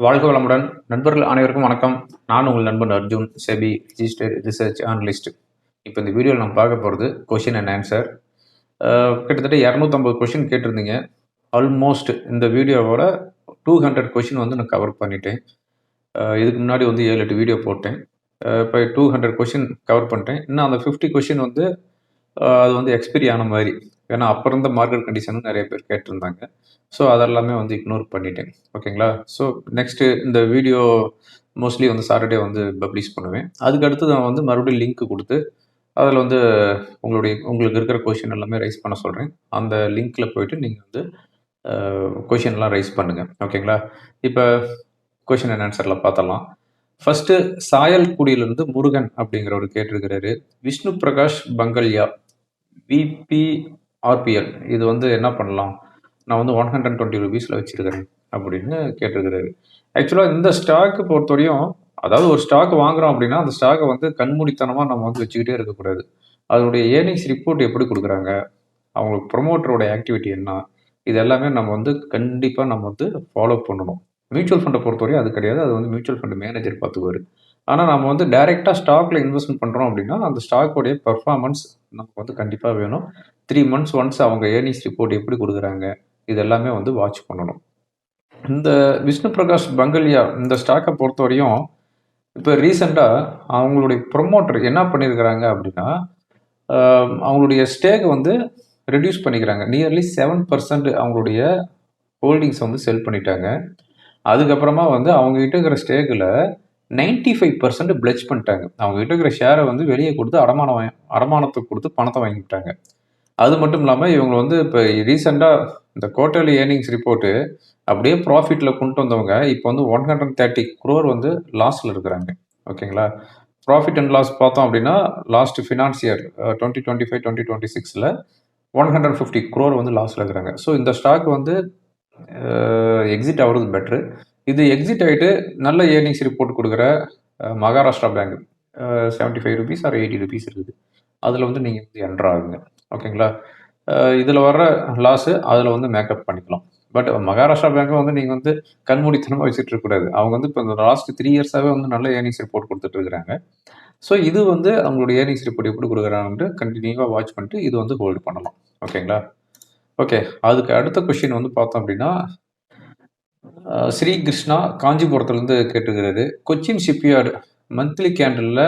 வாழ்க வளமுடன். நண்பர்கள் அனைவருக்கும் வணக்கம். நான் உங்கள் நண்பன் Arjun, SEBI registered research analyst. இப்போ இந்த வீடியோவில் நம்ம பார்க்க போகிறது கொஷின் அண்ட் ஆன்சர். கிட்டத்தட்ட 250 கொஷின் கேட்டிருந்தீங்க. ஆல்மோஸ்ட் இந்த வீடியோவோட 200 கொஷின் வந்து நான் கவர் பண்ணிட்டேன். இதுக்கு முன்னாடி வந்து 7-8 வீடியோ போட்டேன். இப்போ 200 கொஷின் கவர் பண்ணிட்டேன். இன்னும் அந்த 50 கொஷின் வந்து அது வந்து எக்ஸ்பைரி ஆன மாதிரி. ஏன்னா அப்போ இருந்த மார்க்கெட் கண்டிஷனும் நிறைய பேர் கேட்டிருந்தாங்க. ஸோ அதெல்லாமே வந்து இக்னோர் பண்ணிட்டேன். ஓகேங்களா? ஸோ நெக்ஸ்ட்டு இந்த வீடியோ மோஸ்ட்லி வந்து சாட்டர்டே வந்து பப்ளிஷ் பண்ணுவேன். அதுக்கு அடுத்து நான் வந்து மறுபடியும் லிங்க் கொடுத்து அதில் வந்து உங்களுக்கு இருக்கிற கொஷின் எல்லாமே ரைஸ் பண்ண சொல்கிறேன். அந்த லிங்க்கில் போயிட்டு நீங்கள் வந்து கொஷின்லாம் ரைஸ் பண்ணுங்கள். ஓகேங்களா? இப்போ கொஷின் அண்ட் ஆன்சரில் பார்த்தலாம். ஃபஸ்ட்டு சாயல்குடியிலிருந்து முருகன் அப்படிங்கிறவர் கேட்டிருக்கிறாரு. விஷ்ணு பிரகாஷ் பங்கல்யா விபிஆர்பிஎல் இது வந்து என்ன பண்ணலாம், நான் வந்து 120 ரூபீஸில் வச்சுருக்கிறேன் அப்படின்னு கேட்டிருக்கிறாரு. ஆக்சுவலாக இந்த ஸ்டாக்கு பொறுத்தவரையும், அதாவது ஒரு ஸ்டாக் வாங்குறோம் அப்படின்னா அந்த ஸ்டாக்கை வந்து கண்மூடித்தனமாக நம்ம வந்து வச்சுக்கிட்டே இருக்கக்கூடாது. அதனுடைய ஏர்னிங்ஸ் ரிப்போர்ட் எப்படி கொடுக்குறாங்க, அவங்களுக்கு ப்ரொமோட்டரோட ஆக்டிவிட்டி என்ன, இது எல்லாமே நம்ம வந்து கண்டிப்பாக நம்ம வந்து ஃபாலோ பண்ணணும். மியூச்சுவல் ஃபண்டை பொறுத்தவரையும் அது கிடையாது. அது வந்து மியூச்சுவல் ஃபண்ட் மேனேஜர் பார்த்துக்குவார். ஆனால் நம்ம வந்து டைரெக்டாக ஸ்டாக்கில் இன்வெஸ்ட்மெண்ட் பண்ணுறோம் அப்படின்னா அந்த ஸ்டாக்கோடைய பர்ஃபார்மன்ஸ் நமக்கு வந்து கண்டிப்பாக வேணும். 3 months ஒன்ஸ் அவங்க ஏர்னிங்ஸ் ரிப்போர்ட் எப்படி கொடுக்குறாங்க, இது எல்லாமே வந்து வாட்ச் பண்ணணும். இந்த விஷ்ணு பிரகாஷ் பங்கல்யா இந்த ஸ்டாக்கை பொறுத்தவரையும் இப்போ ரீசெண்டாக அவங்களுடைய ப்ரொமோட்டர் என்ன பண்ணியிருக்கிறாங்க அப்படின்னா, அவங்களுடைய ஸ்டேக் வந்து ரெடியூஸ் பண்ணிக்கிறாங்க. நியர்லி 7% அவங்களுடைய ஹோல்டிங்ஸ் வந்து செல் பண்ணிட்டாங்க. அதுக்கப்புறமா வந்து அவங்ககிட்ட இருக்கிற ஸ்டேக்கில் 95% பிளட்ஜ் பண்ணிட்டாங்க. அவங்ககிட்ட இருக்கிற ஷேரை வந்து வெளியே கொடுத்து அடமானத்துக்கு கொடுத்து பணத்தை வாங்கிட்டாங்க. அது மட்டும் இல்லாமல் இவங்க வந்து இப்போ ரீசெண்டாக இந்த குவார்ட்டர்லி ஏர்னிங்ஸ் ரிப்போர்ட்டு அப்படியே ப்ராஃபிட்டில் கொண்டு வந்தவங்க இப்போ வந்து 130 crore வந்து லாஸில் இருக்கிறாங்க. ஓகேங்களா? ப்ராஃபிட் அண்ட் லாஸ் பார்த்தோம் அப்படின்னா லாஸ்ட் ஃபினான்ஸ் இயர் 2025-2026 150 crore வந்து லாஸில் இருக்கிறாங்க. ஸோ இந்த ஸ்டாக் வந்து எக்ஸிட் ஆகிறது பெட்ரு. இது எக்ஸிட் ஆகிட்டு நல்ல ஏர்னிங்ஸ் ரிப்போர்ட் கொடுக்குற Maharashtra bank 75 rupees or 80 rupees இருக்குது. அதில் வந்து நீங்கள் வந்து என்ட்ரு ஆகுங்க. ஓகேங்களா? இதில் வர்ற லாஸு அதில் வந்து மேக்கப் பண்ணிக்கலாம். பட் மகாராஷ்டிரா பேங்க்கை வந்து நீங்கள் வந்து கண்மூடித்தனமாக வச்சுட்டு இருக்கக்கூடாது. அவங்க வந்து இப்போ இந்த லாஸ்ட் 3 yearsஆகவே வந்து நல்ல ஏர்னிங்ஸ் ரிப்போர்ட் கொடுத்துட்ருக்குறாங்க. ஸோ இது வந்து அவங்களுடைய ஏர்னிங்ஸ் ரிப்போர்ட் எப்படி கொடுக்குறாங்கன்ட்டு கண்டினியூவாக வாட்ச் பண்ணிட்டு இது வந்து ஹோல்டு பண்ணலாம். ஓகேங்களா? ஓகே, அதுக்கு அடுத்த கொஷின் வந்து பார்த்தோம் அப்படின்னா ஸ்ரீ கிருஷ்ணா காஞ்சிபுரத்துலேருந்து கேட்டுக்கிறாரு. கொச்சின் ஷிப்யார்டு மந்த்லி கேண்டலில்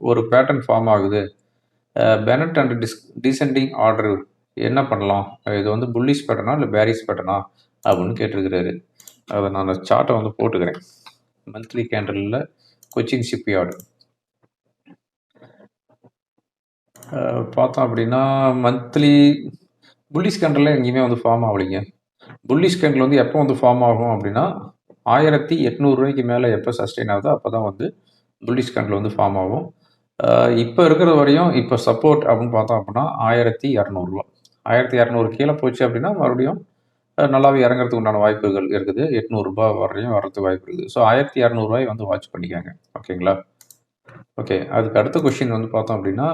ஒரு பேட்டர்ன் ஃபார்ம் ஆகுது. பெனட் அண்ட் டிசெண்டிங் ஆர்டர் என்ன பண்ணலாம், இது வந்து புல்லிஷ் பேட்டர்னா இல்லை பேரிஷ் பேட்டர்னா அப்படின்னு கேட்டிருக்கிறாரு. அதை நான் சார்ட்டை வந்து போட்டுக்கிறேன். மந்த்லி கேண்டலில் கொச்சின் ஷிப்யார்டு பார்த்தோம் அப்படின்னா மந்த்லி புல்லிஷ் கேண்டலில் எங்கேயுமே வந்து ஃபார்ம் ஆகலைங்க. புல்லிஷ் கேண்டில் வந்து எப்போ வந்து ஃபார்ம் ஆகும் அப்படின்னா 1800 ரூபாய்க்கு மேலே எப்போ சஸ்டெயின் ஆகுதோ அப்போ தான் வந்து புல்லிஷ் கேண்டில் வந்து ஃபார்ம் ஆகும். இப்போ இருக்கிற வரையும் இப்போ சப்போர்ட் அப்படின்னு பார்த்தோம் அப்படின்னா 1200 ரூபா. 1200 கீழே போச்சு அப்படின்னா மறுபடியும் நல்லாவே இறங்குறதுக்கு உண்டான வாய்ப்புகள் இருக்குது. 800 ரூபா வரையும் வர்றதுக்கு வாய்ப்பு இருக்குது. ஸோ 1200 ரூபாய் வந்து வாட்ச் பண்ணிக்காங்க. ஓகேங்களா? ஓகே, அதுக்கு அடுத்த கொஷின் வந்து பார்த்தோம் அப்படின்னா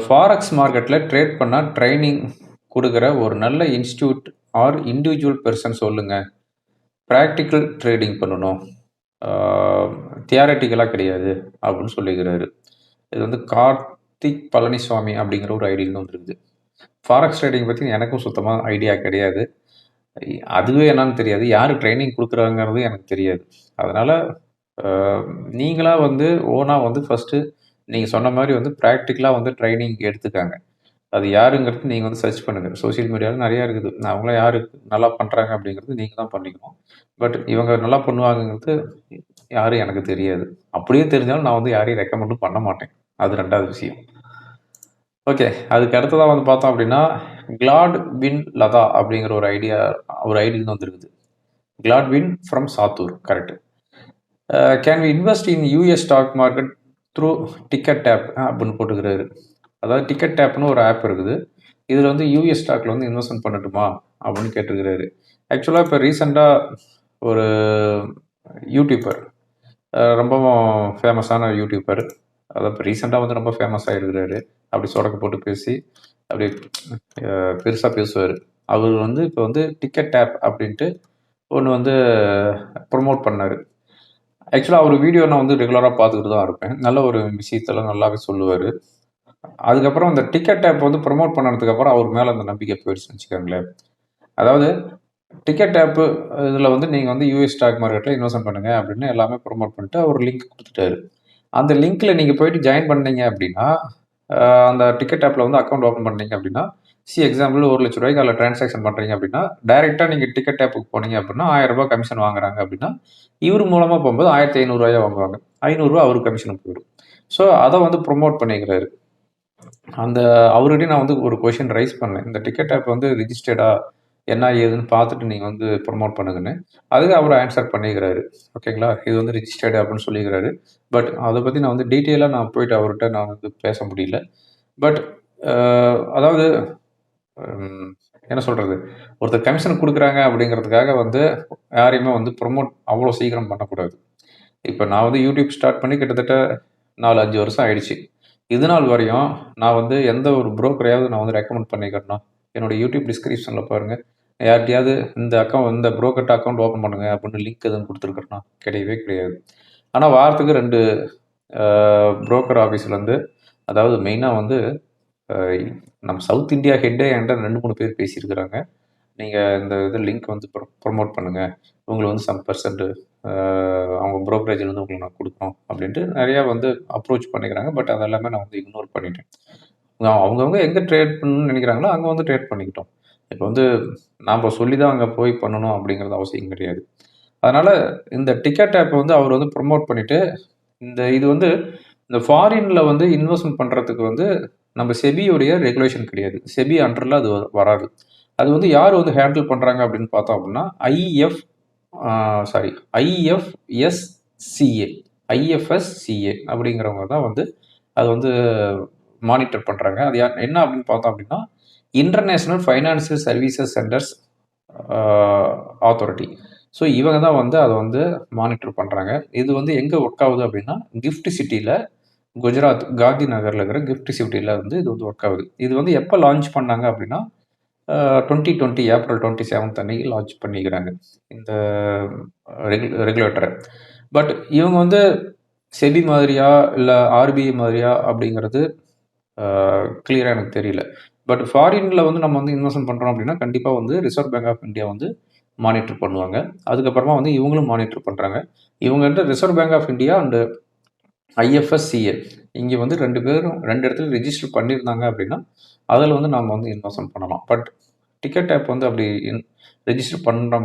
ஃபாரெக்ஸ் மார்க்கெட்டில் ட்ரேட் பண்ணால் ட்ரைனிங் கொடுக்குற ஒரு நல்ல இன்ஸ்டியூட் ஆர் இண்டிவிஜுவல் பெர்சன் சொல்லுங்கள். ப்ராக்டிக்கல் ட்ரேடிங் பண்ணணும், தியாரட்டிக்கலாக கிடையாது அப்படின்னு சொல்லிக்கிறாரு. இது வந்து கார்த்திக் பழனிசாமி அப்படிங்கிற ஒரு ஐடியில் வந்துருக்குது. ஃபாரெக்ஸ் ட்ரேடிங் பற்றி எனக்கும் சுத்தமாக ஐடியா கிடையாது. அதுவே என்னன்னு தெரியாது. யார் ட்ரைனிங் கொடுக்குறாங்கிறது எனக்கு தெரியாது. அதனால் நீங்களாக வந்து ஓனாக வந்து ஃபஸ்ட்டு நீங்கள் சொன்ன மாதிரி வந்து ப்ராக்டிக்கலாக வந்து ட்ரைனிங் எடுத்துக்காங்க. அது யாருங்கிறது நீங்கள் வந்து சர்ச் பண்ணுங்கள். சோஷியல் மீடியாவில் நிறையா இருக்குது. அவங்களாம் யார் நல்லா பண்ணுறாங்க அப்படிங்கிறது நீங்கள் தான் பண்ணிக்கணும். பட் இவங்க நல்லா பண்ணுவாங்கங்கிறது யாரும் எனக்கு தெரியாது. அப்படியே தெரிஞ்சாலும் நான் வந்து யாரையும் ரெக்கமெண்டும் பண்ண மாட்டேன். அது 2வது விஷயம். ஓகே, அதுக்கு அடுத்ததாக வந்து பார்த்தோம் அப்படின்னா கிளாட் வின் லதா அப்படிங்கிற ஒரு ஐடியில் வந்துருக்குது. Gladwin from Sattur. Correct. Can we invest in US stock market through Tickertape அப்படின்னு போட்டுக்கிறாரு. அதாவது டிக்கெட் டேப்னு ஒரு ஆப் இருக்குது. இதில் வந்து யூஎஸ் ஸ்டாக்கில் வந்து இன்வெஸ்ட்மெண்ட் பண்ணட்டுமா அப்படின்னு கேட்டிருக்கிறாரு. ஆக்சுவலாக இப்போ ரீசெண்டாக ஒரு யூடியூபர், ரொம்பவும் ஃபேமஸான யூடியூபர், அதாவது இப்போ ரீசெண்டாக வந்து ரொம்ப ஃபேமஸ் ஆகிருக்கிறாரு. அப்படி சொடக்கு போட்டு பேசி அப்படி பெருசாக பேசுவார். அவர் வந்து இப்போ வந்து டிக்கெட் டேப் அப்படின்ட்டு ஒண்ணு வந்து ப்ரமோட் பண்ணாரு. ஆக்சுவலா அவரு வீடியோ நான் வந்து ரெகுலரா பார்த்துக்கிட்டு தான் இருப்பேன். நல்ல ஒரு விஷயத்தெல்லாம் நல்லாவே சொல்லுவாரு. அதுக்கப்புறம் அந்த டிக்கெட் ஆப் வந்து ப்ரமோட் பண்ணதுக்கு அப்புறம் அவர் மேல அந்த நம்பிக்கை போயிடுச்சுன்னு வச்சுக்கோங்களேன். அதாவது டிக்கெட் ஆப் இதுல வந்து நீங்க வந்து யுஎஸ் ஸ்டாக் மார்க்கெட்ல இன்வெஸ்ட்மென்ட் பண்ணுங்க அப்படின்னு எல்லாமே ப்ரமோட் பண்ணிட்டு அவர் லிங்க் குடுத்துட்டாரு. அந்த லிங்க்ல நீங்க போயிட்டு ஜாயின் பண்ணீங்க அப்படின்னா, அந்த டிக்கெட் ஆப்ல வந்து அக்கவுண்ட் ஓப்பன் பண்ணீங்க அப்படின்னா, எக்ஸாம்பிள் ரூ. 1,00,000 அதில டிரான்சாக்ஷன் பண்றீங்க அப்படின்னா, டைரக்ட்டா நீங்க டிக்கெட் ஆப்புக்கு போனீங்க அப்படின்னா, ரூ. 1000 கமிஷன் வாங்குறாங்க அப்படின்னா, இவரு மூலமா போம்போது ரூ. 1,500 வாங்குவாங்க. ரூ. 500 அவருக்கு கமிஷனுக்கு போயிடும். ஸோ அத வந்து ப்ரமோட் பண்ணிக்கிறாரு. அந்த அவர்கிட்டயும் நான் வந்து ஒரு கொஸ்டின் ரைஸ் பண்ணேன். இந்த டிக்கெட் ஆப் வந்து ரிஜிஸ்டர்டா? என்ன ஏதுன்னு பார்த்துட்டு நீங்க வந்து ப்ரமோட் பண்ணுங்கன்னு. அதுக்கு அவரு ஆன்ஸர் பண்ணிக்கிறாரு. ஓகேங்களா? இது வந்து ரிஜிஸ்டர்டு அப்படின்னு சொல்லிக்கிறாரு. பட் அத பத்தி நான் வந்து டீட்டெயிலா நான் போயிட்டு அவர்ட்ட நான் வந்து பேச முடியல. பட் அ அதாவது ம் என்ன சொல்றது? ஒருத்தர் கமிஷன் குடுக்குறாங்க அப்படிங்கிறதுக்காக வந்து யாரையுமே வந்து ப்ரமோட் அவ்வளோ சீக்கிரம் பண்ணக்கூடாது. இப்ப நான் வந்து யூடியூப் ஸ்டார்ட் பண்ணி கிட்டத்தட்ட 4, 5 வருஷம் ஆயிடுச்சு. இது நாள் வரையும் நான் வந்து எந்த ஒரு புரோக்கரையாவது நான் வந்து ரெக்கமெண்ட் பண்ணிக்கிறேனா? என்னோட யூடியூப் டிஸ்கிரிப்ஷன்ல பாருங்க. யார்ட்டயாவது இந்த புரோக்கர்ட்ட அக்கவுண்ட் ஓப்பன் பண்ணுங்க அப்படின்னு லிங்க் எதுவும் குடுத்துருக்கிறேனா? கிடையவே கிடையாது. ஆனா வாரத்துக்கு 2 அ புரோக்கர் ஆஃபீஸ்லேருந்து அதாவது மெயினா வந்து அ நம்ம சவுத் இந்தியா ஹெட்டே என்ட்ட 2, 3 பேர் பேசியிருக்கிறாங்க. நீங்க இந்த இது லிங்க் வந்து ப்ரமோட் பண்ணுங்க. உங்களுக்கு வந்து சம் பெர்சன்ட் அ அவங்க புரோக்கரேஜ்லேருந்து உங்களுக்கு நான் குடுக்குறோம் அப்படின்ட்டு நெறையா வந்து அப்ரோச் பண்ணிக்கிறாங்க. பட் அது எல்லாமே நான் வந்து இக்னோர் பண்ணிட்டேன். அவங்கவங்க எங்க ட்ரேட் பண்ணணும்னு நெனைக்கிறாங்களோ, அங்க வந்து ட்ரேட் பண்ணிக்கட்டும். இப்ப வந்து நாம சொல்லி தான் அங்க போய் பண்ணணும் அப்படிங்கிறது அவசியம் கிடையாது. அதனால இந்த டிக்கெட் ஆப் வந்து அவர் வந்து ப்ரமோட் பண்ணிட்டு, இது வந்து இந்த ஃபாரின்ல வந்து இன்வெஸ்ட்மென்ட் பண்றதுக்கு வந்து நம்ம செபியுடைய ரெகுலேஷன் கிடையாது. செபி அண்டர்ல அது வராது. அது வந்து யார் வந்து ஹேண்டில் பண்றாங்க அப்படின்னு பார்த்தோம் அப்படின்னா, ஆ சாரி ஐஎஃப்எஸ்சிஏ ஐஎஃப்எஸ்சிஏ அப்படிங்கிறவங்க தான் வந்து அது வந்து மானிட்டர் பண்றாங்க. அது என்ன அப்படின்னு பார்த்தோம் அப்படின்னா, இன்டர்நேஷனல் ஃபைனான்சியல் சர்வீசஸ் சென்டர்ஸ் ஆ ஆத்தாரிட்டி. ஸோ இவங்க தான் வந்து அத வந்து மானிட்டர் பண்றாங்க. இது வந்து எங்க ஒர்க் ஆகுது அப்படின்னா, கிஃப்ட் சிட்டில குஜராத் காந்தி நகர்ல இருக்கிற கிஃப்ட் சிட்டில வந்து இது வந்து ஒர்க் ஆகுது. இது வந்து எப்ப லான்ச் பண்ணாங்க அப்படின்னா, 2020 ஏப்ரல் 27 அன்னைக்கு லான்ச் பண்ணிக்கிறாங்க. இந்த ரெகுலேட்டர. பட் இவங்க வந்து செபி மாதிரியா, இல்ல ஆர்பிஐ மாதிரியா அப்படிங்கிறது அ கிளியரா எனக்கு தெரியல. பட் ஃபாரின்ல வந்து நம்ம வந்து இன்வெஸ்ட்மென்ட் பண்றோம் அப்படின்னா, கண்டிப்பா வந்து ரிசர்வ் பேங்க் ஆஃப் இந்தியா வந்து மானிட்டர் பண்ணுவாங்க. அதுக்கப்புறமா வந்து இவங்களும் மானிட்டர் பண்றாங்க. இவங்க வந்து Reserve Bank of India and IFSCA இங்க வந்து 2 பேரும் 2 இடத்துல ரிஜிஸ்டர் பண்ணியிருந்தாங்க அப்படின்னா, அதுல வந்து நாம வந்து இன்வெஸ்ட்மென்ட் பண்ணலாம். பட் டிக்கெட் ஆப் வந்து அப்படி ரெஜிஸ்டர் பண்ற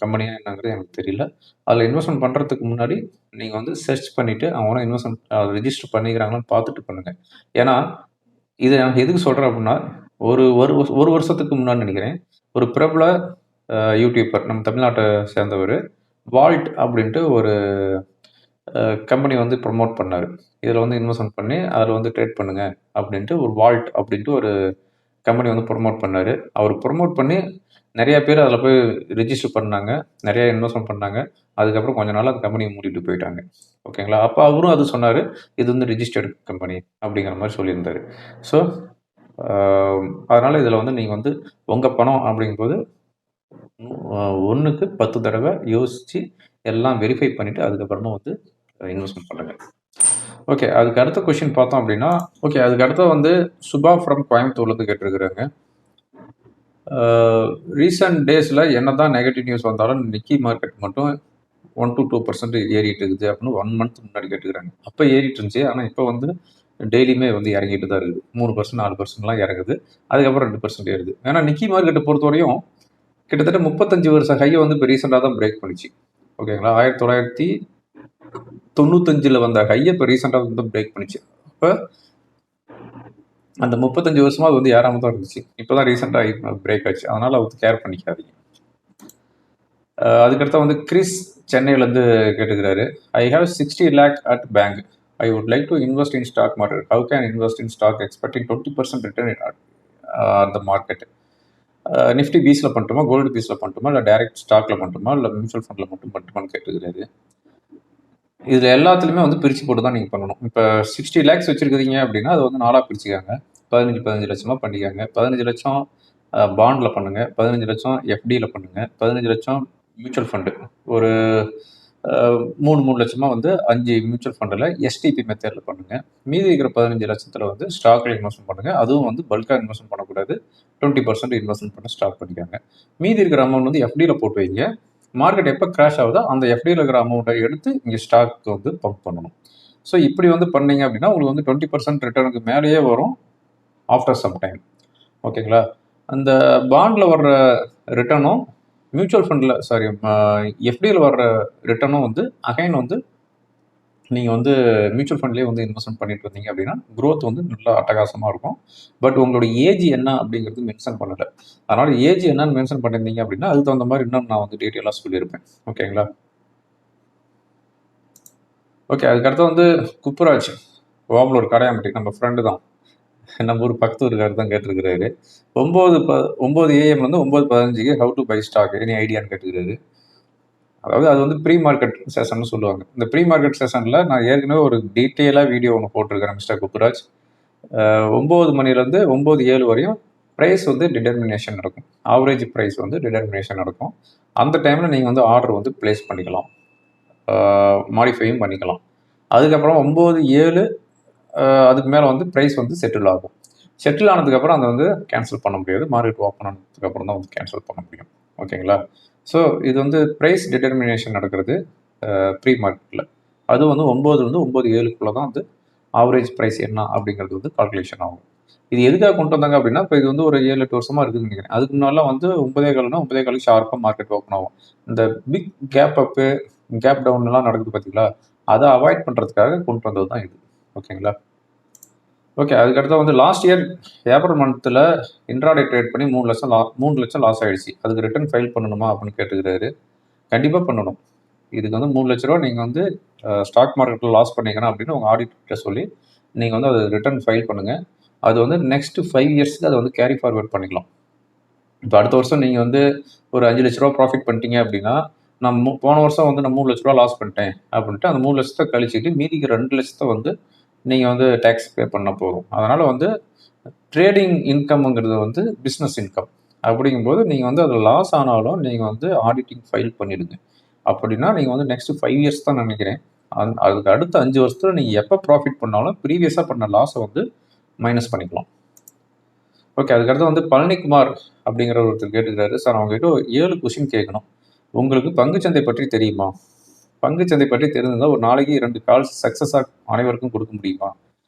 கம்பெனியா என்னங்கிறது எனக்கு தெரியல. அதுல இன்வெஸ்ட்மென்ட் பண்றதுக்கு முன்னாடி நீங்க வந்து சர்ச் பண்ணிட்டு அவங்கலாம் இன்வெஸ்ட்மென்ட் ரெஜிஸ்டர் பண்ணிக்கிறாங்களான்னு பார்த்துட்டு பண்ணுங்க. ஏன்னா, இத நான் எதுக்கு சொல்றேன் அப்படின்னா, ஒரு ஒரு ஒரு வருஷத்துக்கு முன்னாடி நெனைக்கிறேன். ஒரு பிரபல யூடியூபர் நம்ம தமிழ்நாட்ட சேர்ந்தவரு. வால்ட் அப்படின்ட்டு ஒரு கம்பெனி வந்து ப்ரமோட் பண்ணாரு. இதுல வந்து இன்வெஸ்ட்மென்ட் பண்ணி அதுல வந்து ட்ரேட் பண்ணுங்க அப்படின்ட்டு ஒரு வால்ட் அப்படின்ட்டு ஒரு கம்பெனி வந்து ப்ரமோட் பண்ணாரு. அவரு ப்ரமோட் பண்ணி நெறைய பேர் அதுல போய் ரிஜிஸ்டர் பண்ணாங்க. நெறைய இன்வெஸ்ட்மென்ட் பண்ணாங்க. அதுக்கப்புறம் கொஞ்ச நாள்ல அந்த கம்பெனிய மூடிட்டு போயிட்டாங்க. ஓகேங்களா? அப்ப அவரும் அது சொன்னாரு. இது வந்து ரிஜிஸ்டர்ட் கம்பெனி அப்படிங்கிற மாரி சொல்லியிருந்தாரு. ஸோ, அ அதனால இதுல வந்து நீங்க வந்து உங்க பணம் அப்படிங்கும்போது 1க்கு 10 தடவ யோசிச்சு எல்லாம் வெரிஃபை பண்ணிட்டு அதுக்கப்புறமா வந்து இன்வெஸ்ட்மென்ட் பண்ணுங்க. ஓகே. அதுக்கு அடுத்த கொஸ்டின் பார்த்தோம் அப்படின்னா, ஓகே அதுக்கு அடுத்தது வந்து சுபா ஃப்ரம் கோயம்புத்தூர்லேருந்து கேட்டிருக்கிறாங்க. ரீசென்ட் டேஸ்ல என்னதான் நெகட்டிவ் நியூஸ் வந்தாலும் நிக்கி மார்க்கெட் மட்டும் 1-2% ஏறிட்டு இருக்குது அப்படின்னு 1 மந்த் முன்னாடி கேட்டுக்கிறாங்க. அப்ப ஏறிட்டு இருந்துச்சு. ஆனா இப்ப வந்து டெய்லியுமே வந்து இறங்கிட்டு தான் இருக்குது. 3% 4%லாம் இறங்குது. அதுக்கப்புறம் 2% ஏறுது. ஏன்னா நிக்கி மார்க்கெட்ட பொறுத்தவரையும் கிட்டத்தட்ட 35 வருஷ ஹைய வந்து இப்ப ரீசென்ட்டா தான் பிரேக் பண்ணுச்சு. ஓகேங்களா? 1995ல வந்த ஹைய இப்ப ரீசென்ட்டா வந்து பிரேக் பண்ணுச்சு. அப்ப அந்த 35 வருஷமா அது வந்து ஏறாம தான் இருந்துச்சு. இப்பதான் ரீசென்ட்டா பிரேக் ஆச்சு. அதனால வந்து கேர் பண்ணிக்காதீங்க. அதுக்கடுத்து வந்து கிறிஸ் சென்னையிலேருந்து கேட்டுக்கிறாரு. I have 60 lakh at bank. I would like to invest in stock market. How can invest in stock expecting 20% return in அந்த மார்க்கெட். நிஃப்டி பீஸ்ல பண்ணட்டுமா, கோல்டு பீஸ்ல பண்ணட்டுமா, இல்லை டைரக்ட் ஸ்டாக்ல பண்ணட்டுமா, இல்லை மியூச்சுவல் ஃபண்ட்ல மட்டும் பண்ணட்டுமான்னு கேட்டுக்கிறாரு. இதுல எல்லாத்துலயுமே வந்து பிரிச்சு போட்டு தான் நீங்க பண்ணணும். இப்ப 60 லேக்ஸ் வச்சிருக்கீங்க அப்படின்னா, அது வந்து 4ஆ பிரிச்சுக்கங்க. 15 லட்சமா பண்ணிக்கங்க. 15 லட்சம் பாண்ட்ல பண்ணுங்க. 15 லட்சம் எஃப்டில பண்ணுங்க. 15 லட்சம் மியூச்சுவல் ஃபண்டு ஒரு 3 லட்சமாக வந்து 5 மியூச்சுவல் ஃபண்டில் எஸ்டிபி மெத்தடில் பண்ணுங்கள். மீதி இருக்கிற 15 லட்சத்தில் வந்து ஸ்டாக்கில் இன்வெஸ்ட்மெண்ட் பண்ணுங்கள். அதுவும் வந்து பல்காக இன்வெஸ்ட்மெண்ட் பண்ணக்கூடாது. 20% இன்வெஸ்ட்மெண்ட் பண்ண ஸ்டார்ட் பண்ணிக்காங்க. மீதி இருக்கிற அமௌண்ட் வந்து எஃப்டியில் போட்டு வைங்க. மார்க்கெட் எப்போ கிராஷ் ஆகுதோ அந்த எஃப்டியில் இருக்கிற அமௌண்ட்டை எடுத்து இங்கே ஸ்டாக்கு வந்து பம்ப் பண்ணணும். ஸோ இப்படி வந்து பண்ணீங்க அப்படின்னா உங்களுக்கு வந்து 20% ரிட்டர்னுக்கு மேலேயே வரும் ஆஃப்டர் சம் டைம். ஓகேங்களா? அந்த பாண்டில் வர்ற ரிட்டர்னும் மியூச்சுவல் ஃபண்டில் எஃப்டியில் வர்ற ரிட்டர்னும் வந்து அகைன் வந்து நீங்கள் வந்து மியூச்சுவல் ஃபண்ட்லேயே வந்து இன்வெஸ்ட்மெண்ட் பண்ணிட்டு இருந்தீங்க அப்படின்னா க்ரோத் வந்து நல்லா அட்டகாசமாக இருக்கும். பட் உங்களோட ஏஜ் என்ன அப்படிங்கிறது மென்ஷன் பண்ணலை. அதனால் ஏஜ் என்னன்னு மென்ஷன் பண்ணியிருந்தீங்க அப்படின்னா அதுக்கு தகுந்த மாதிரி இன்னும் நான் வந்து டீட்டெயிலாக சொல்லியிருப்பேன். ஓகேங்களா? ஓகே, அதுக்கடுத்து வந்து குப்புராஜ் ஓமலூர் கடையாம்பட்டி நம்ம ஃப்ரெண்டு தான். நம்ம ஊர் பக்கத்து ஊருக்காரர் தான் கேட்டிருக்கிறாரு. 9 AM வந்து 9:15க்கு how to buy stock any ஐடியான்னு கேட்டுக்கிறாரு. அதாவது அது வந்து ப்ரீ மார்க்கெட் செஷன் சொல்லுவாங்க. இந்த ப்ரீ மார்க்கெட் செஷனில் நான் ஏற்கனவே ஒரு டீட்டெயிலாக வீடியோ ஒன்று போட்டிருக்கிறேன் மிஸ்டர் குப்புராஜ். 9 மணிலேருந்து 9:07 வரையும் ப்ரைஸ் வந்து டிட்டர்மினேஷன் நடக்கும். ஆவரேஜ் ப்ரைஸ் வந்து டிட்டர்மினேஷன் நடக்கும். அந்த டைமில் நீங்கள் வந்து ஆர்டர் வந்து ப்ளேஸ் பண்ணிக்கலாம், மாடிஃபையும் பண்ணிக்கலாம். அதுக்கப்புறம் 9:07 அதுக்கு மேலே வந்து ப்ரைஸ் வந்து செட்டில் ஆகும். செட்டில் ஆனதுக்கப்புறம் அதை வந்து கேன்சல் பண்ண முடியாது. மார்க்கெட் ஓப்பன் ஆனதுக்கப்புறம் தான் வந்து கேன்சல் பண்ண முடியும். ஓகேங்களா? ஸோ இது வந்து ப்ரைஸ் டிட்டர்மினேஷன் நடக்கிறது ப்ரீ மார்க்கெட்டில். அது வந்து 9 9:07க்குள்ளே தான் வந்து ஆவரேஜ் ப்ரைஸ் என்ன அப்படிங்கிறது வந்து கால்குலேஷன் ஆகும். இது எதுக்காக கொண்டு வந்தாங்க அப்படின்னா இப்போ இது வந்து ஒரு 7-8 வருஷமாக இருக்குதுன்னு நினைக்கிறேன். அதுக்கு முன்னாலாம் வந்து 9:15 ஷார்ப்பாக மார்க்கெட் ஓப்பன் ஆகும். இந்த பிக் கேப் அப்பு கேப் டவுன்லாம் நடக்குது பார்த்தீங்களா, அதை அவாய்ட் பண்ணுறதுக்காக கொண்டு வந்தது தான் இது. ஓகேங்களா? ஓகே, அதுக்கடுத்து வந்து லாஸ்ட் இயர் ஏப்ரல் மந்த்தில் இன்ட்ராடே ட்ரேட் பண்ணி 3 லட்சம் லாஸ் ஆகிடுச்சு. அதுக்கு ரிட்டர்ன் ஃபைல் பண்ணணுமா அப்படின்னு கேட்டுக்கிறாரு. கண்டிப்பாக பண்ணணும். இதுக்கு வந்து 3 லட்ச ரூபா நீங்கள் வந்து ஸ்டாக் மார்க்கெட்டில் லாஸ் பண்ணிக்கிறேன் அப்படின்னு உங்கள் ஆடிட்டர்கிட்ட சொல்லி நீங்கள் வந்து அது ரிட்டர்ன் ஃபைல் பண்ணுங்கள். அது வந்து நெக்ஸ்ட் 5 இயர்ஸ்க்கு அதை வந்து கேரி ஃபார்வர்ட் பண்ணிக்கலாம். இப்போ அடுத்த வருஷம் நீங்கள் வந்து ஒரு 5 லட்ச ரூபா ப்ராஃபிட் பண்ணிட்டீங்க அப்படின்னா, நான் போன வருஷம் வந்து நான் 3 லட்ச ரூபா லாஸ் பண்ணிட்டேன் அப்படின்ட்டு அந்த 3 லட்சத்தை கழிச்சிட்டு மீதிக்கு 2 லட்சத்தை வந்து நீங்கள் வந்து டேக்ஸ் பே பண்ண போதும். அதனால் வந்து ட்ரேடிங் இன்கம்ங்கிறது வந்து பிஸ்னஸ் இன்கம். அப்படிங்கும்போது நீங்கள் வந்து அதில் லாஸ் ஆனாலும் நீங்கள் வந்து ஆடிட்டிங் ஃபைல் பண்ணிவிடுங்க. அப்படின்னா நீங்கள் வந்து நெக்ஸ்ட் 5 இயர்ஸ் தான் நினைக்கிறேன். அதுக்கு அடுத்த 5 வருஷத்தில் நீங்கள் எப்போ ப்ராஃபிட் பண்ணாலும் ப்ரீவியஸாக பண்ண லாஸை வந்து மைனஸ் பண்ணிக்கலாம். ஓகே, அதுக்கடுத்து வந்து பழனிக்குமார் அப்படிங்கிற ஒருத்தர் கேட்டுக்கிறாரு. சார் அவங்ககிட்ட 7 கொஸ்டின் கேட்கணும். உங்களுக்கு பங்குச்சந்தை பற்றி தெரியுமா? பங்குச்சந்தை பற்றி தெரிஞ்சிருந்தால் ஒரு நாளைக்கு 2 கால்ஸ் சக்ஸஸாக அனைவருக்கும் கொடுக்க முடியுமா?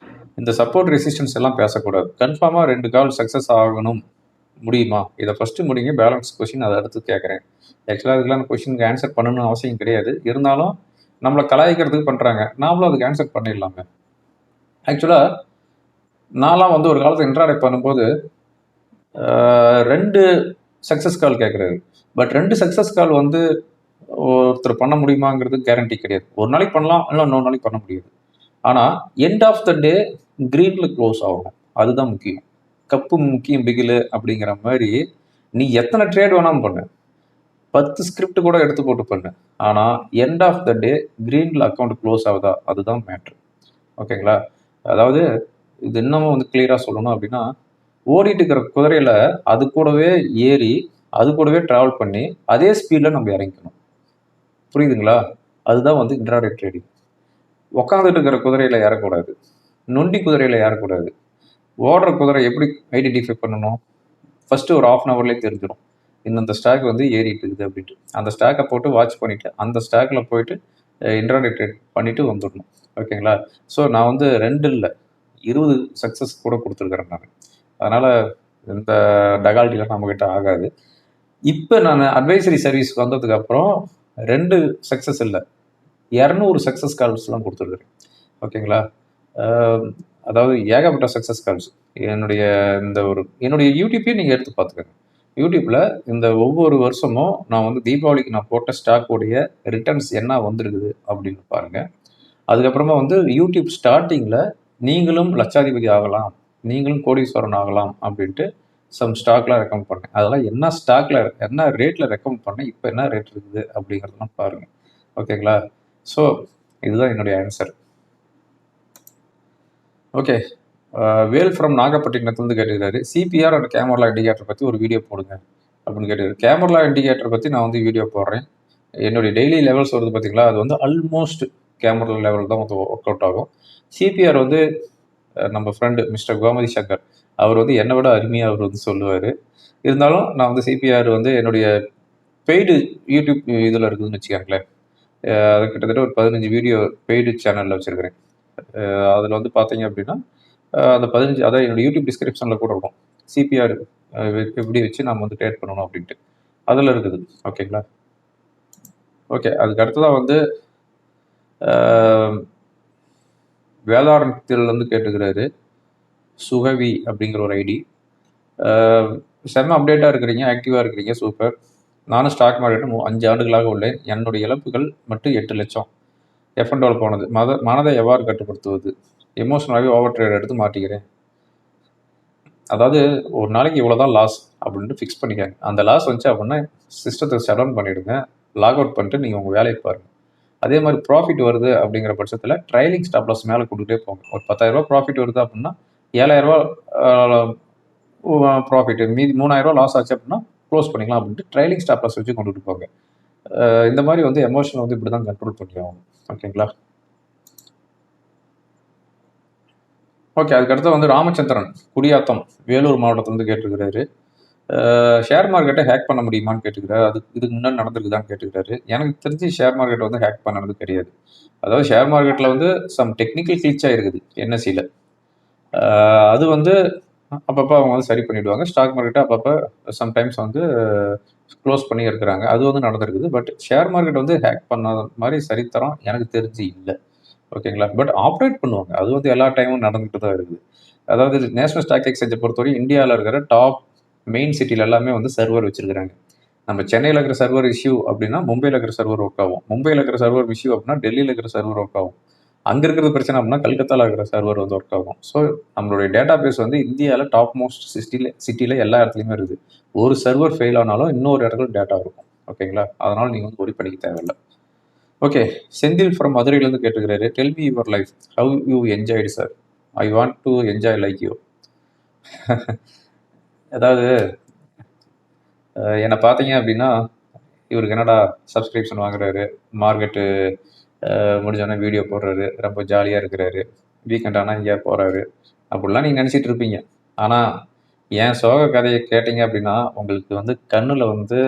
இந்த சப்போர்ட் ரெசிஸ்டன்ஸ் எல்லாம் பேசக்கூடாது. கன்ஃபார்மாக 2 கால் சக்ஸஸ் ஆகணும் முடியுமா? இதை ஃபஸ்ட்டு முடிங்க. பேலன்ஸ் கொஸ்டின் அதை அடுத்து கேட்குறேன். ஆக்சுவலாக அதுக்கெல்லாம் கொஸ்டினுக்கு ஆன்சர் பண்ணணும்னு அவசியம் கிடையாது. இருந்தாலும் நம்மளை கலாய்க்கிறதுக்கு பண்ணுறாங்க, நாமளும் அதுக்கு ஆன்சர் பண்ணிடலாங்க. ஆக்சுவலாக நான்லாம் வந்து ஒரு காலத்தில் இன்ட்ராடே பண்ணும்போது 2 சக்ஸஸ் கால் கேட்குறாரு. பட் 2 சக்ஸஸ் கால் வந்து ஒருத்தர் பண்ண முடியுமாங்கிறது கேரண்டி கிடையாது. ஒரு நாளைக்கு பண்ணலாம், இல்லை இன்னொரு நாளைக்கு பண்ண முடியாது. ஆனால் எண்ட் ஆஃப் த டே க்ரீனில் க்ளோஸ் ஆகணும். அதுதான் முக்கியம். கப்பு முக்கியம் பிகிலு அப்படிங்கிற மாதிரி நீ எத்தனை ட்ரேட் வேணாலும் பண்ணு, 10 ஸ்கிரிப்ட் கூட எடுத்து போட்டு பண்ணு. ஆனால் எண்ட் ஆஃப் த டே க்ரீனில் அக்கௌண்ட் க்ளோஸ் ஆகுதா, அதுதான் மேட்ரு. ஓகேங்களா? அதாவது இது இன்னமும் வந்து கிளியராக சொல்லணும் அப்படின்னா, ஓடிட்டு இருக்கிற குதிரையில் அது கூடவே ஏறி அது கூடவே ட்ராவல் பண்ணி அதே ஸ்பீடில் நம்ம இறங்கிக்கணும். புரியுதுங்களா? அதுதான் வந்து இன்ட்ராடே ட்ரேடிங். உக்காந்துட்டு இருக்கிற குதிரையில் ஏறக்கூடாது, நொண்டி குதிரையில் ஏறக்கூடாது. ஓடுற குதிரை எப்படி ஐடென்டிஃபை பண்ணணும்? ஃபஸ்ட்டு ஒரு 1/2 ஹவர்லேயே தெரிஞ்சிடும் இந்த ஸ்டாக் வந்து ஏறிட்டு இருக்குது அப்படின்ட்டு. அந்த ஸ்டாக்கை போட்டு வாட்ச் பண்ணிவிட்டு அந்த ஸ்டாக்கில் போயிட்டு இன்ட்ராடே ட்ரேட் பண்ணிவிட்டு வந்துடணும். ஓகேங்களா? ஸோ நான் வந்து 2 இல்லை 20 சக்ஸஸ் கூட கொடுத்துருக்குறேன் நான். அதனால் இந்த டகால்ட்டிலாம் நம்மக்கிட்ட ஆகாது. இப்போ நான் அட்வைசரி சர்வீஸ்க்கு வந்ததுக்கப்புறம் 2 சக்ஸஸ் இல்லை 200 சக்ஸஸ் கால்ஸ்லாம் கொடுத்துருக்குறேன். ஓகேங்களா? அதாவது ஏகப்பட்ட சக்ஸஸ் கால்ஸ். என்னுடைய யூடியூப்பையும் நீங்கள் எடுத்து பார்த்துக்கங்க. யூடியூப்பில் இந்த ஒவ்வொரு வருஷமும் நான் வந்து தீபாவளிக்கு நான் போட்ட ஸ்டாக்குடைய ரிட்டர்ன்ஸ் என்ன வந்திருக்குது அப்படின்னு பாருங்கள். அதுக்கப்புறமா வந்து யூடியூப் ஸ்டார்டிங்கில் நீங்களும் லட்சாதிபதி ஆகலாம், நீங்களும் கோடீஸ்வரன் ஆகலாம் அப்படின்ட்டு சம் ஸ்டாக்லாம் ரெக்கமெண்ட் பண்ணேன். அதெல்லாம் என்ன ஸ்டாக்கில் என்ன ரேட்டில் ரெக்கமெண்ட் பண்ணேன், இப்போ என்ன ரேட் இருக்குது அப்படிங்கிறதெல்லாம் பாருங்கள். ஓகேங்களா? ஸோ இதுதான் என்னுடைய ஆன்சர். ஓகே, வேல் ஃப்ரம் நாகப்பட்டினத்துலேருந்து கேட்டுக்கிறாரு. சிபிஆர் அண்ட் கேமரா இண்டிகேட்டர் பற்றி ஒரு வீடியோ போடுங்க அப்படின்னு கேட்டுக்கிறாரு. கேமரா இண்டிகேட்டர் பற்றி நான் வந்து வீடியோ போடுறேன். என்னுடைய டெய்லி லெவல்ஸ் வருது பார்த்தீங்களா, அது வந்து ஆல்மோஸ்ட் கேமரா லெவல் தான் வந்து ஒர்க் அவுட் ஆகும். சிபிஆர் வந்து நம்ம ஃப்ரெண்டு மிஸ்டர் கோமதி சங்கர், அவர் வந்து என்ன விட அருமையா அவர் வந்து சொல்லுவாரு. இருந்தாலும் நான் வந்து சிபிஆர் வந்து என்னுடைய பெய்டு யூடியூப் இதில இருக்குதுன்னு வச்சுக்கோங்களேன். அது கிட்டத்தட்ட ஒரு 15 வீடியோ பெய்டு சேனல்ல வச்சிருக்கிறேன். அதில வந்து பார்த்தீங்க அப்படின்னா, அந்த 15 அதான் என்னோட யூடியூப் டிஸ்கிரிப்ஷன்ல கூட இருக்கும். சிபிஆர் எப்படி வச்சு நம்ம வந்து ட்ரேட் பண்ணணும் அப்படின்ட்டு. அதில இருக்குது. ஓகேங்களா? ஓகே. அதுக்கு அடுத்ததா வந்து அ வேதாரண்யத்திலிருந்து கேட்டுக்கிறாரு. சுகவி அப்படிங்கிற ஒரு ஐடி. அ செம்ம அப்டேட்டா இருக்கிறீங்க, ஆக்டிவா இருக்கிறீங்க. சூப்பர். நானும் ஸ்டாக் மார்க்கெட்ல 5 ஆண்டுகளாக உள்ளேன். என்னுடைய இழப்புகள் மட்டும் 8,00,000 எஃப்&ஓல போனது. மனதை எவ்வாறு கட்டுப்படுத்துவது? எமோஷனலாவே ஓவர் ட்ரேட் எடுத்து மாட்டிக்கிறேன். அதாவது ஒரு நாளைக்கு இவ்வளோ தான் லாஸ் அப்படின்ட்டு ஃபிக்ஸ் பண்ணிக்கங்க. அந்த லாஸ் வந்துச்சு அப்படின்னா சிஸ்டத்த ஷட் டவுன் பண்ணிடுங்க. லாக் அவுட் பண்ணிட்டு நீங்க உங்க வேலைய பாருங்க. அதே மாரி ப்ராஃபிட் வருது அப்படிங்கிற பட்சத்தில ட்ரைலிங் ஸ்டாப் லாஸ் மேல கொண்டுட்டே போங்க. ஒரு ரூ. 10,000 ப்ராஃபிட் வருது அப்படின்னா, ரூ. 7,000 ப்ராஃபிட் மீதி ரூ. 3,000 லாஸ் ஆச்சு அப்படின்னா, க்ளோஸ் பண்ணிக்கலாம் அப்படின்ட்டு ட்ரைலிங் ஸ்டாப் லாஸ் வச்சு கொண்டுட்டு போங்க. இந்த மாரி வந்து எமோஷன வந்து இப்படி தான் கண்ட்ரோல் பண்ணி ஆகணும். ஓகேங்களா? ஓகே. அதுக்கடுத்து வந்து ராமச்சந்திரன், குடியாத்தம், வேலூர் மாவட்டத்திலருந்து கேட்டிருக்கிறாரு. ஷேர் மார்க்கெட்ட ஹேக் பண்ண முடியுமான்னு கேட்டுக்கிறாரு. இதுக்கு முன்னாடி நடந்திருக்குதான்னு கேட்டுக்கிறாரு. எனக்கு தெரிஞ்சு ஷேர் மார்க்கெட் வந்து ஹேக் பண்ணது கிடையாது. அதாவது ஷேர் மார்க்கெட்ல வந்து சம் டெக்னிக்கல் கிளிச் ஆயிருக்குது என்எஸ்சில. அது வந்து அப்பப்ப அவங்க வந்து சரி பண்ணிடுவாங்க. ஸ்டாக் மார்க்கெட்ட அப்பப்ப சம்டைம்ஸ் வந்து க்ளோஸ் பண்ணி இருக்கிறாங்க. அது வந்து நடந்திருக்குது. பட் ஷேர் மார்க்கெட் வந்து ஹேக் பண்ணாத மாரி சரித்திரம் எனக்கு தெரிஞ்சு இல்ல. ஓகேங்களா? பட் ஆப்பரேட் பண்ணுவாங்க. அது வந்து எல்லா டைமும் நடந்துட்டு தான் இருக்குது. அதாவது நேஷனல் ஸ்டாக் எக்ஸ்சேஞ்ச பொறுத்தவரைக்கும் இந்தியால இருக்கிற டாப் மெயின் சிட்டில எல்லாமே வந்து சர்வர் வச்சிருக்காங்க. நம்ம சென்னையில இருக்கிற சர்வர் இஷ்யூ அப்படின்னா, மும்பைல இருக்கிற சர்வர் ஒர்க் ஆகும். மும்பைல இருக்கிற சர்வர் இஷ்யூ அப்படின்னா, டெல்லியில இருக்கிற சர்வர் ஒர்க் ஆகும். அங்க இருக்கிறது பிரச்சனை அப்படின்னா, கல்கத்தால இருக்கிற சர்வர் வந்து ஒர்க் ஆகும். ஸோ நம்மளுடைய டேட்டாபேஸ் வந்து இந்தியால டாப் மோஸ்ட் சிட்டில எல்லா இடத்துலயுமே இருக்குது. ஒரு சர்வர் ஃபெயில் ஆனாலும் இன்னொரு இடத்துல டேட்டா இருக்கும். ஓகேங்களா? அதனால நீங்க வந்து வொரி பண்ணிக்க தேவையில்ல. ஓகே. செந்தில் ஃப்ரம் மதுரையிலேருந்து கேட்டுக்கிறாரு. Tell me your life. How you enjoyed sir? I want to enjoy like you. அதாவது என்ன பார்த்தீங்க அப்படின்னா, இவருக்கு என்னடா சப்ஸ்கிரிப்ஷன் வாங்குறாரு, மார்க்கெட்டு முடிஞ்சோனே வீடியோ போடுறாரு, ரொம்ப ஜாலியா இருக்கிறாரு, வீக்கெண்ட் ஆனா எங்கேயாவது போறாரு, அப்படிலாம் நீங்க நெனச்சிட்டு இருப்பீங்க. ஆனா, என் சோக கதைய கேட்டீங்க அப்படின்னா, உங்களுக்கு வந்து கண்ணுல வந்து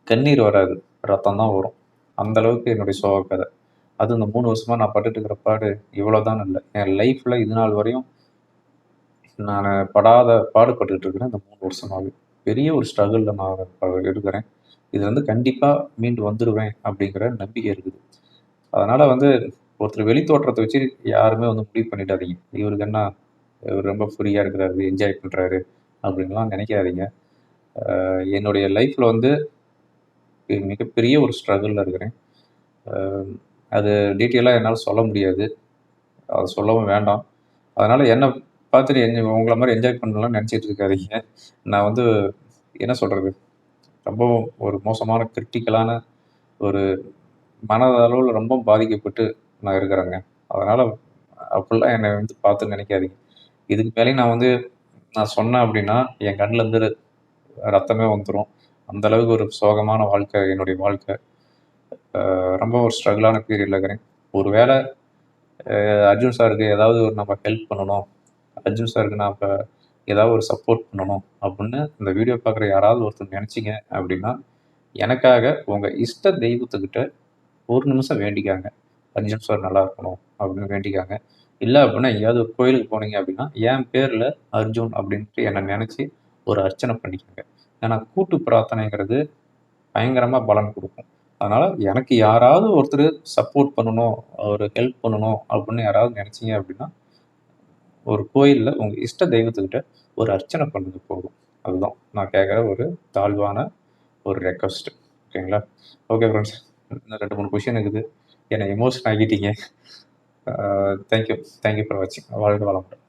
கண்ணீர் வராது. ரத்தம் தான் வரும். அந்த அளவுக்கு என்னுடைய சோக கதை. அதுவும் இந்த 3 வருஷமா நான் பட்டுட்டு இருக்கிற பாடு இவ்வளோதான்னு இல்ல. என் லைஃப்ல இது நாள் வரையும் நானு படாத பாடுபட்டுட்டு இருக்கிறேன் இந்த 3 வருஷமாவே. பெரிய ஒரு ஸ்ட்ரகிள்ல நான் இருக்கிறேன். இதுலருந்து கண்டிப்பா மீண்டு வந்துருவேன் அப்படிங்கிற நம்பிக்கை இருக்குது. அதனால வந்து ஒருத்தர் வெளி தோற்றத்த வச்சு யாருமே வந்து முடிவு பண்ணிடாதீங்க. இவருக்கு என்ன இவரு ரொம்ப ஃப்ரீயா இருக்கிறாரு, என்ஜாய் பண்றாரு அப்படின்லாம் நெனைக்காதீங்க. என்னுடைய லைஃப்ல வந்து மிகப்பெரிய ஒரு ஸ்ட்ரகிள்ல இருக்கிறேன். அ அது டீட்டெயிலா என்னால சொல்ல முடியாது. அத சொல்லவும் வேண்டாம். அதனால என்ன பார்த்துட்டு உங்கள மாரி என்ஜாய் பண்ணலாம்னு நெனச்சிட்டு இருக்காதீங்க. நான் வந்து என்ன சொல்றது? ரொம்பவும் ஒரு மோசமான கிரிட்டிக்கலான ஒரு மனதளவுல ரொம்ப பாதிக்கப்பட்டு நான் இருக்கிறேங்க. அதனால அப்படிலாம் என்ன வந்து பார்த்து நினைக்காதீங்க. இதுக்கு மேலயும் நான் வந்து நான் சொன்னேன் அப்படின்னா, என் கண்லருந்து ரத்தமே வந்துரும். அந்த அளவுக்கு ஒரு சோகமான வாழ்க்கை என்னுடைய வாழ்க்கை. ரொம்ப ஒரு ஸ்ட்ரகிளான பீரியட்ல இருக்கிறேன். ஒரு வேள அர்ஜுன் சாருக்கு ஏதாவது ஒரு நம்ம ஹெல்ப் பண்ணணும். அர்ஜுன் சாருக்கு நாம ஏதாவது ஒரு சப்போர்ட் பண்ணணும் அப்படின்னு இந்த வீடியோ பார்க்குற யாராவது ஒருத்தர் நினைச்சீங்க அப்படின்னா, எனக்காக உங்க இஷ்ட தெய்வத்துக்கிட்ட 1 நிமிஷம் வேண்டிக்கங்க. அர்ஜுன் சார் நல்லா இருக்கணும் அப்படின்னு வேண்டிக்கங்க. இல்ல அப்படின்னா எங்கேயாவது ஒரு கோயிலுக்கு போனீங்க அப்படின்னா, என் பேர்ல அர்ஜுன் அப்படின்ட்டு என்ன நினைச்சு ஒரு அர்ச்சனை பண்ணிக்கங்க. ஏன்னா கூட்டு பிரார்த்தனைங்கிறது பயங்கரமா பலன் குடுக்கும். அதனால எனக்கு யாராவது ஒருத்தரு சப்போர்ட் பண்ணணும், ஒரு ஹெல்ப் பண்ணணும் அப்படின்னு யாராவது நினைச்சீங்க அப்படின்னா, ஒரு கோயில்ல உங்க இஷ்ட தெய்வத்துக்கிட்ட ஒரு அர்ச்சனை பண்ணுங்க போதும். அதுதான் நான் கேட்கிற ஒரு தாழ்வான ஒரு ரெக்வெஸ்ட். ஓகேங்களா? Okay friends. இன்னும் 2, 3 கொஸ்டின் இருக்குது. என்ன எமோஷன் ஆக்கிட்டீங்க. Thank you. Thank you for வாட்சிங். வாழ்க வளமுடன்.